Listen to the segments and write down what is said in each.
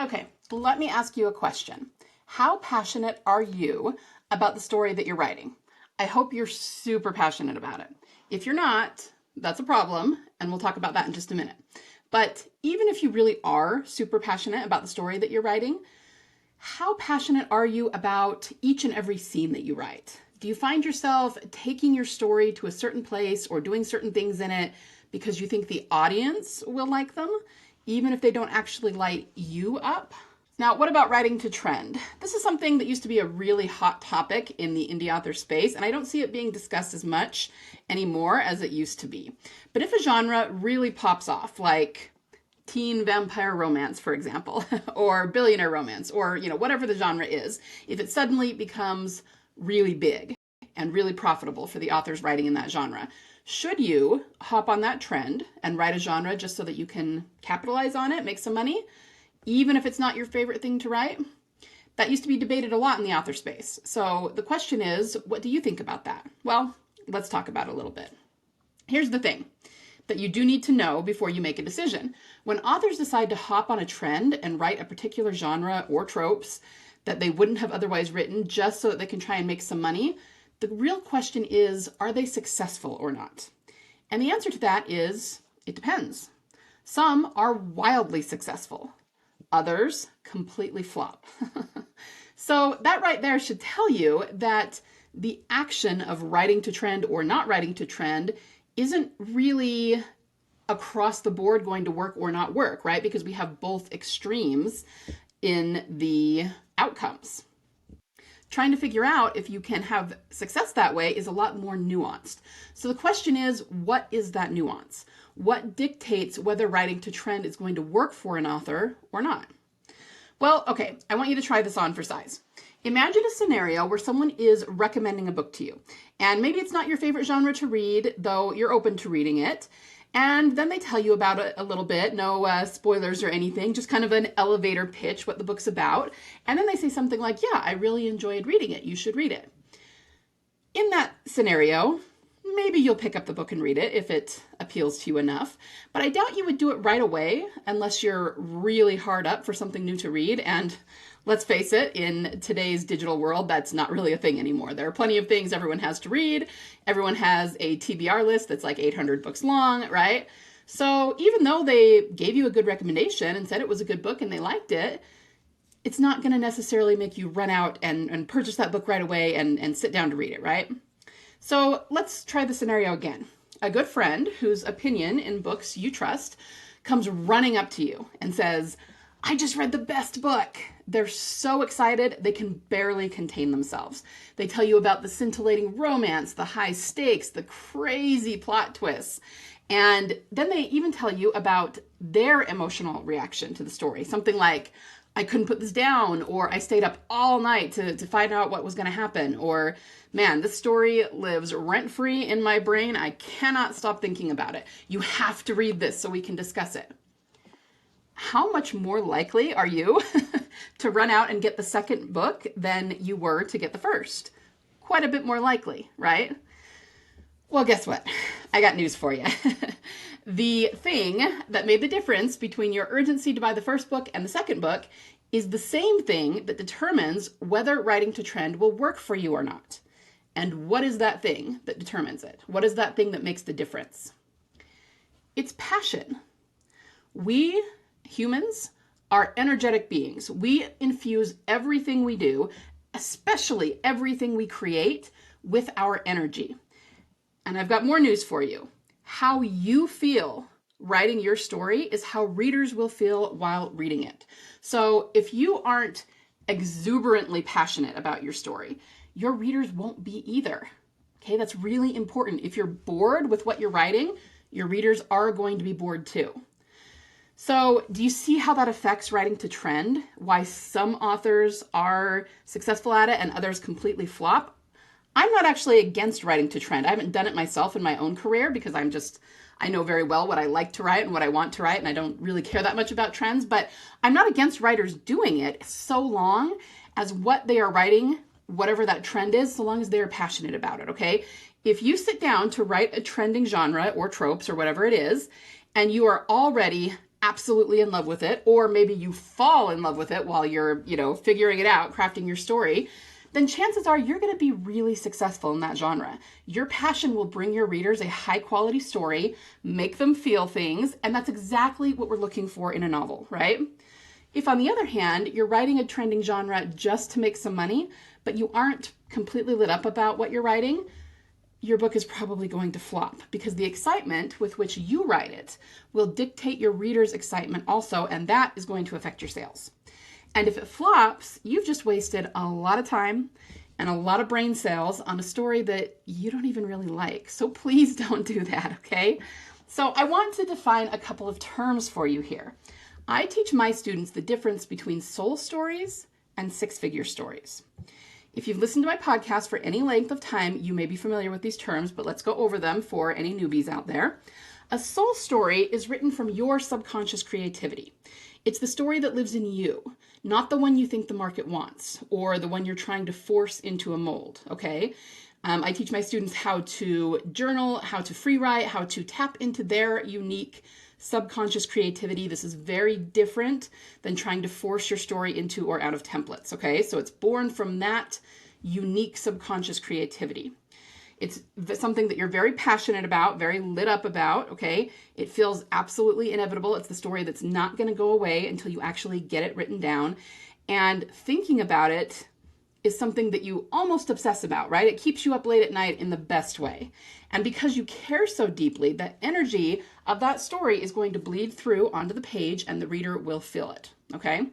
Okay, let me ask you a question. How passionate are you about the story that you're writing? I hope you're super passionate about it. If you're not, that's a problem, and we'll talk about that in just a minute. But even if you really are super passionate about the story that you're writing, how passionate are you about each and every scene that you write? Do you find yourself taking your story to a certain place or doing certain things in it because you think the audience will like them, even if they don't actually light you up? Now, what about writing to trend? This is something that used to be a really hot topic in the indie author space, and I don't see it being discussed as much anymore as it used to be. But if a genre really pops off, like teen vampire romance, for example, or billionaire romance, or whatever the genre is, if it suddenly becomes really big and really profitable for the authors writing in that genre, should you hop on that trend and write a genre just so that you can capitalize on it, make some money, even if it's not your favorite thing to write? That used to be debated a lot in the author space. So the question is, what do you think about that? Well, let's talk about it a little bit. Here's the thing that you do need to know before you make a decision. When authors decide to hop on a trend and write a particular genre or tropes that they wouldn't have otherwise written just so that they can try and make some money, the real question is, are they successful or not? And the answer to that is, it depends. Some are wildly successful. Others completely flop. So that right there should tell you that the action of writing to trend or not writing to trend isn't really across the board going to work or not work, right? Because we have both extremes in the outcomes. Trying to figure out if you can have success that way is a lot more nuanced. So the question is, what is that nuance? What dictates whether writing to trend is going to work for an author or not? Well, okay, I want you to try this on for size. Imagine a scenario where someone is recommending a book to you, and maybe it's not your favorite genre to read, though you're open to reading it, and then they tell you about it a little bit, no spoilers or anything, just kind of an elevator pitch, what the book's about, and then they say something like, yeah, I really enjoyed reading it, you should read it. In that scenario, maybe you'll pick up the book and read it if it appeals to you enough, but I doubt you would do it right away unless you're really hard up for something new to read. And let's face it, in today's digital world, that's not really a thing anymore. There are plenty of things everyone has to read. Everyone has a TBR list that's like 800 books long, right? So even though they gave you a good recommendation and said it was a good book and they liked it, it's not going to necessarily make you run out and purchase that book right away and sit down to read it, right? So let's try the scenario again. A good friend whose opinion in books you trust comes running up to you and says, I just read the best book. They're so excited, they can barely contain themselves. They tell you about the scintillating romance, the high stakes, the crazy plot twists. And then they even tell you about their emotional reaction to the story. Something like, I couldn't put this down, or I stayed up all night to find out what was going to happen, or man, this story lives rent-free in my brain. I cannot stop thinking about it. You have to read this so we can discuss it. How much more likely are you to run out and get the second book than you were to get the first? Quite a bit more likely, right? Well, guess what? I got news for you. The thing that made the difference between your urgency to buy the first book and the second book is the same thing that determines whether writing to trend will work for you or not. And what is that thing that determines it? What is that thing that makes the difference? It's passion. We humans are energetic beings. We infuse everything we do, especially everything we create, with our energy. And I've got more news for you. How you feel writing your story is how readers will feel while reading it. So if you aren't exuberantly passionate about your story, your readers won't be either. Okay, that's really important. If you're bored with what you're writing, your readers are going to be bored too. So do you see how that affects writing to trend? Why some authors are successful at it and others completely flop? I'm not actually against writing to trend. I haven't done it myself in my own career because I know very well what I like to write and what I want to write, and I don't really care that much about trends, but I'm not against writers doing it so long as what they are writing, whatever that trend is, so long as they're passionate about it, okay? If you sit down to write a trending genre or tropes or whatever it is, and you are already absolutely in love with it, or maybe you fall in love with it while you're, figuring it out, crafting your story, then chances are you're going to be really successful in that genre. Your passion will bring your readers a high quality story, make them feel things, and that's exactly what we're looking for in a novel, right? If, on the other hand, you're writing a trending genre just to make some money, but you aren't completely lit up about what you're writing, your book is probably going to flop, because the excitement with which you write it will dictate your reader's excitement also, and that is going to affect your sales. And if it flops, you've just wasted a lot of time and a lot of brain cells on a story that you don't even really like. So please don't do that, okay? So I want to define a couple of terms for you here. I teach my students the difference between soul stories and six-figure stories. If you've listened to my podcast for any length of time, you may be familiar with these terms, but let's go over them for any newbies out there. A soul story is written from your subconscious creativity. It's the story that lives in you, not the one you think the market wants or the one you're trying to force into a mold, okay? I teach my students how to journal, how to free write, how to tap into their unique subconscious creativity. This is very different than trying to force your story into or out of templates, okay? So it's born from that unique subconscious creativity. It's something that you're very passionate about, very lit up about, okay? It feels absolutely inevitable. It's the story that's not going to go away until you actually get it written down. And thinking about it is something that you almost obsess about, right? It keeps you up late at night in the best way. And because you care so deeply, the energy of that story is going to bleed through onto the page and the reader will feel it, okay?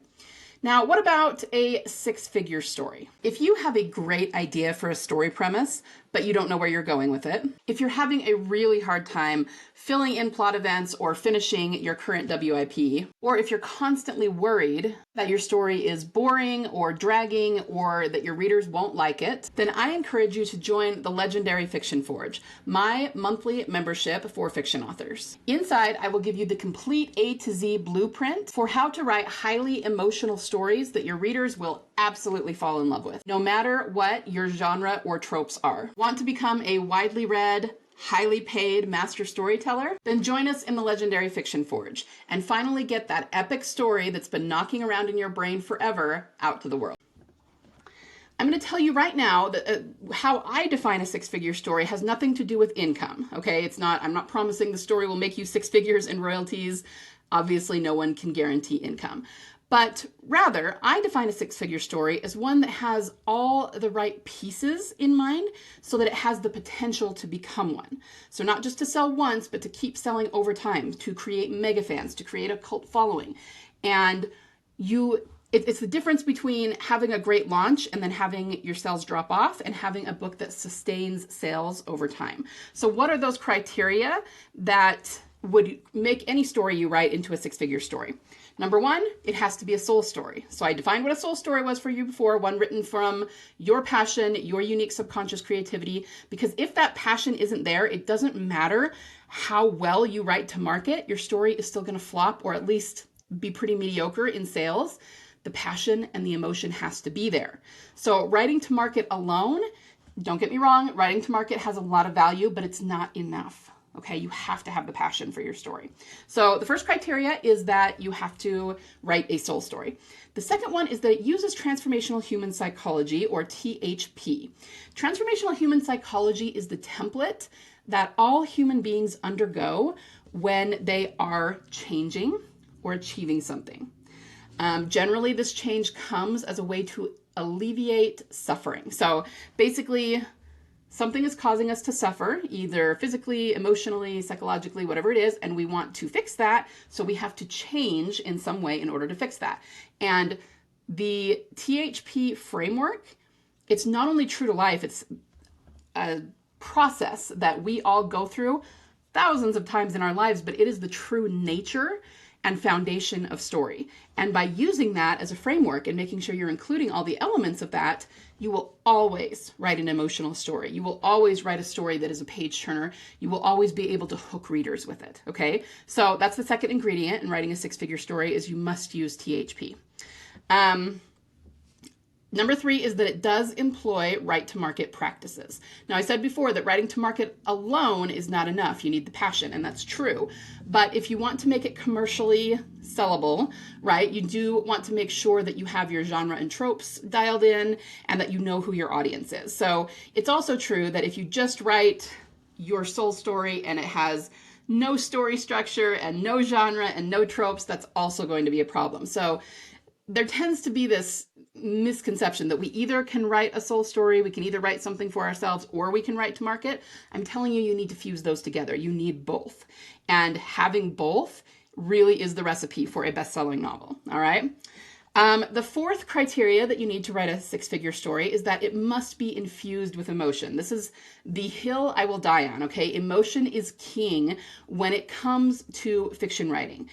Now, what about a six-figure story? If you have a great idea for a story premise, but you don't know where you're going with it, if you're having a really hard time filling in plot events or finishing your current WIP, or if you're constantly worried that your story is boring or dragging or that your readers won't like it, then I encourage you to join the Legendary Fiction Forge, my monthly membership for fiction authors. Inside, I will give you the complete A to Z blueprint for how to write highly emotional stories that your readers will absolutely fall in love with, no matter what your genre or tropes are. Want to become a widely read, highly paid master storyteller? Then join us in the Legendary Fiction Forge and finally get that epic story that's been knocking around in your brain forever out to the world. I'm going to tell you right now that how I define a six-figure story has nothing to do with income, okay? I'm not promising the story will make you six figures in royalties. Obviously, no one can guarantee income. But rather, I define a six-figure story as one that has all the right pieces in mind so that it has the potential to become one. So not just to sell once, but to keep selling over time, to create mega fans, to create a cult following. And it's the difference between having a great launch and then having your sales drop off and having a book that sustains sales over time. So what are those criteria that would make any story you write into a six-figure story? Number one, it has to be a soul story. So I defined what a soul story was for you before, one written from your passion, your unique subconscious creativity, because if that passion isn't there, it doesn't matter how well you write to market, your story is still going to flop or at least be pretty mediocre in sales. The passion and the emotion has to be there. So writing to market alone, don't get me wrong, writing to market has a lot of value, but it's not enough. Okay, you have to have the passion for your story. So the first criteria is that you have to write a soul story. The second one is that it uses transformational human psychology, or THP. Transformational human psychology is the template that all human beings undergo when they are changing or achieving something. Generally, this change comes as a way to alleviate suffering. So basically, something is causing us to suffer, either physically, emotionally, psychologically, whatever it is, and we want to fix that, so we have to change in some way in order to fix that. And the THP framework, it's not only true to life, it's a process that we all go through thousands of times in our lives, but it is the true nature and foundation of story. And by using that as a framework and making sure you're including all the elements of that, you will always write an emotional story. You will always write a story that is a page turner. You will always be able to hook readers with it, okay? So that's the second ingredient in writing a six-figure story is you must use THP. Number 3 is that it does employ right to market practices. Now, I said before that writing to market alone is not enough. You need the passion, and that's true. But if you want to make it commercially sellable, right, you do want to make sure that you have your genre and tropes dialed in and that you know who your audience is. So it's also true that if you just write your soul story and it has no story structure and no genre and no tropes, that's also going to be a problem. So there tends to be this misconception that we either can write a soul story, we can either write something for ourselves, or we can write to market. I'm telling you, you need to fuse those together. You need both. And having both really is the recipe for a best-selling novel. All right. The 4th criteria that you need to write a 6-figure story is that it must be infused with emotion. This is the hill I will die on, okay? Emotion is king when it comes to fiction writing.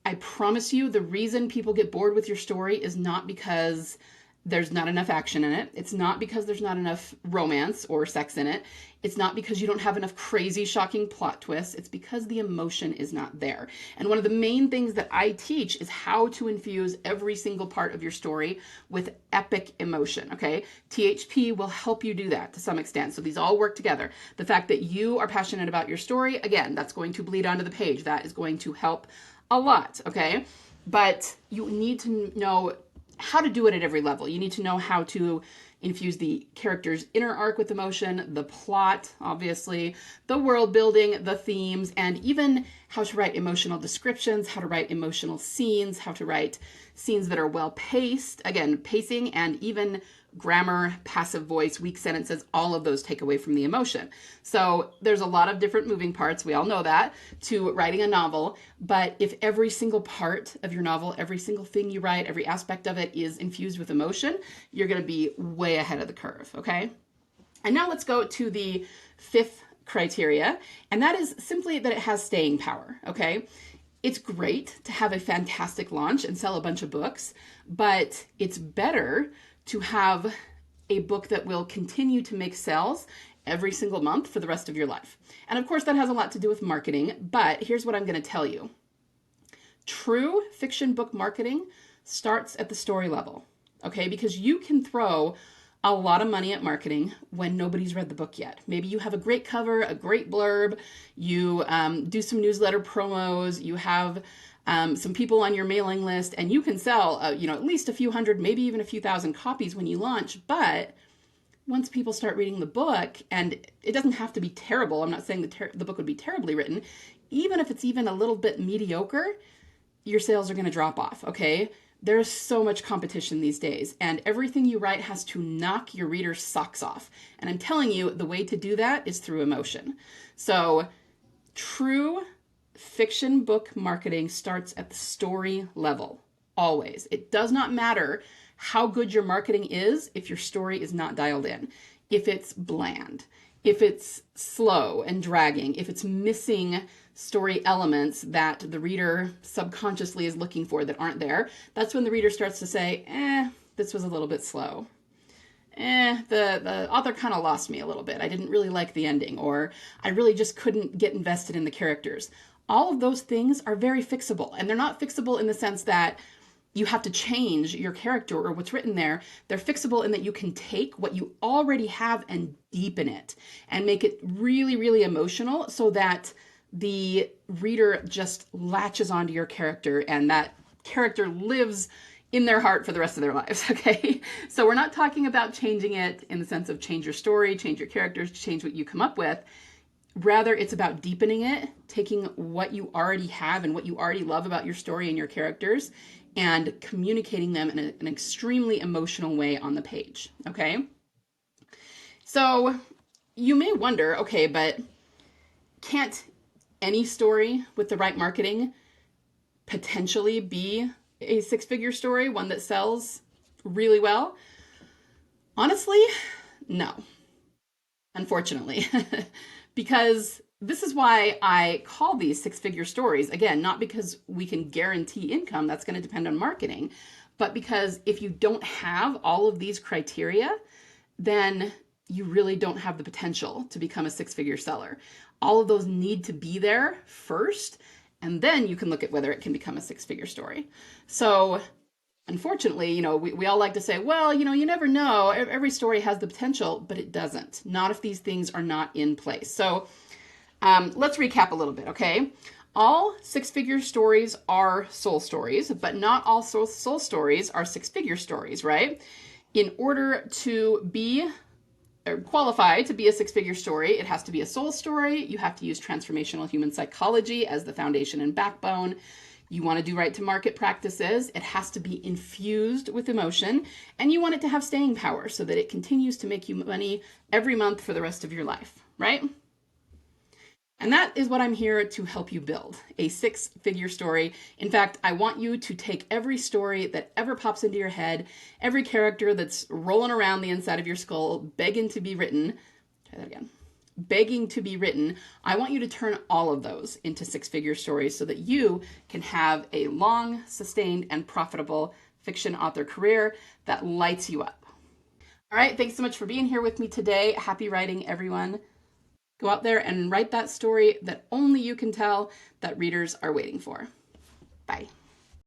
I promise you, the reason people get bored with your story is not because there's not enough action in it. It's not because there's not enough romance or sex in it. It's not because you don't have enough crazy, shocking plot twists. It's because the emotion is not there. And one of the main things that I teach is how to infuse every single part of your story with epic emotion, okay? THP will help you do that to some extent. So these all work together. The fact that you are passionate about your story, again, that's going to bleed onto the page. That is going to help a lot, okay? But you need to know how to do it at every level. You need to know how to infuse the character's inner arc with emotion, the plot, obviously, the world building, the themes, and even how to write emotional descriptions, how to write emotional scenes, how to write scenes that are well paced. Again, pacing and even grammar, passive voice, weak sentences, all of those take away from the emotion. So there's a lot of different moving parts, we all know that, to writing a novel. But if every single part of your novel, every single thing you write, every aspect of it is infused with emotion, you're going to be way ahead of the curve, okay? And now let's go to the 5th criteria, and that is simply that it has staying power, okay? It's great to have a fantastic launch and sell a bunch of books, but it's better to have a book that will continue to make sales every single month for the rest of your life. And of course, that has a lot to do with marketing, but here's what I'm going to tell you. True fiction book marketing starts at the story level, okay? Because you can throw a lot of money at marketing when nobody's read the book yet. Maybe you have a great cover, a great blurb, you do some newsletter promos, you have some people on your mailing list, and you can sell, at least a few hundred, maybe even a few thousand copies when you launch. But once people start reading the book, and it doesn't have to be terrible, I'm not saying the book would be terribly written, even if it's even a little bit mediocre, your sales are going to drop off, okay? There's so much competition these days, and everything you write has to knock your reader's socks off. And I'm telling you, the way to do that is through emotion. So true fiction book marketing starts at the story level, always. It does not matter how good your marketing is if your story is not dialed in, if it's bland, if it's slow and dragging, if it's missing story elements that the reader subconsciously is looking for that aren't there. That's when the reader starts to say, this was a little bit slow. The author kind of lost me a little bit. I didn't really like the ending, or I really just couldn't get invested in the characters. All of those things are very fixable, and they're not fixable in the sense that you have to change your character or what's written there. They're fixable in that you can take what you already have and deepen it and make it really, really emotional so that the reader just latches onto your character and that character lives in their heart for the rest of their lives, okay? So we're not talking about changing it in the sense of change your story, change your characters, change what you come up with. Rather, it's about deepening it, taking what you already have and what you already love about your story and your characters and communicating them in an extremely emotional way on the page, okay? So you may wonder, okay, but can't any story with the right marketing potentially be a 6-figure story, one that sells really well? Honestly, no, unfortunately, because this is why I call these 6-figure stories. Again, not because we can guarantee income, that's going to depend on marketing, but because if you don't have all of these criteria, then you really don't have the potential to become a 6-figure seller. All of those need to be there first, and then you can look at whether it can become a 6-figure story. So Unfortunately, we all like to say, well, you never know. Every story has the potential, but it doesn't. Not if these things are not in place. So let's recap a little bit, okay? All six-figure stories are soul stories, but not all soul stories are six-figure stories, right? In order to be qualified to be a six-figure story, it has to be a soul story. You have to use transformational human psychology as the foundation and backbone. You want to do right to market practices. It has to be infused with emotion, and you want it to have staying power so that it continues to make you money every month for the rest of your life, right? And that is what I'm here to help you build, a six-figure story. In fact, I want you to take every story that ever pops into your head, every character that's rolling around the inside of your skull, begging to be written. Try that again. Begging to be written. I want you to turn all of those into six-figure stories so that you can have a long, sustained, and profitable fiction author career that lights you up. All right, thanks so much for being here with me today. Happy writing, everyone. Go out there and write that story that only you can tell, that readers are waiting for. Bye.